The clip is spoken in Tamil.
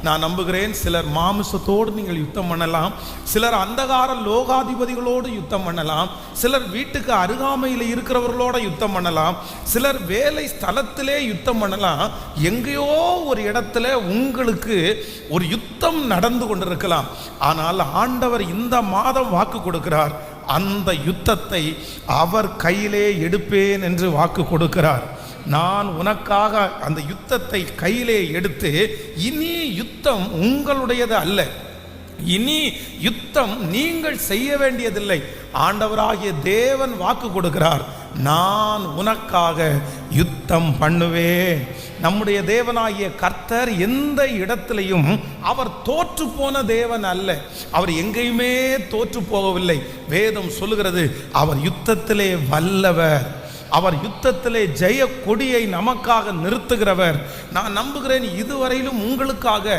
நான் நம்புகிறேன் சிலர் மாமிசத்தோடு நீங்கள் யுத்தம் பண்ணலாம், சிலர் அந்தகார லோகாதிபதிகளோடு யுத்தம் பண்ணலாம், சிலர் வீட்டுக்கு அருகாமையில் இருக்கிறவர்களோட யுத்தம் பண்ணலாம், சிலர் வேலை ஸ்தலத்திலே யுத்தம் பண்ணலாம். எங்கேயோ ஒரு இடத்துல உங்களுக்கு ஒரு யுத்தம் நடந்து கொண்டிருக்கலாம். ஆனால் ஆண்டவர் இந்த மாதம் வாக்கு கொடுக்கிறார், அந்த யுத்தத்தை அவர் கையிலே எடுப்பேன் என்று வாக்கு கொடுக்கிறார். நான் உனக்காக அந்த யுத்தத்தை கையிலே எடுத்து, இனி யுத்தம் உங்களுடையது அல்ல, இனி யுத்தம் நீங்கள் செய்ய வேண்டியதில்லை. ஆண்டவராகிய தேவன் வாக்கு கொடுக்கிறார், நான் உனக்காக யுத்தம் பண்ணுவேன். நம்முடைய தேவனாகிய கர்த்தர் எந்த இடத்திலையும் அவர் தோற்று போன தேவன் அல்ல. அவர் எங்கேயுமே தோற்று போகவில்லை. வேதம் சொல்லுகிறது, அவர் யுத்தத்திலே வல்லவர், அவர் யுத்தத்திலே ஜெய கொடியை நமக்காக நிறுத்துகிறவர். நான் நம்புகிறேன் இதுவரையிலும் உங்களுக்காக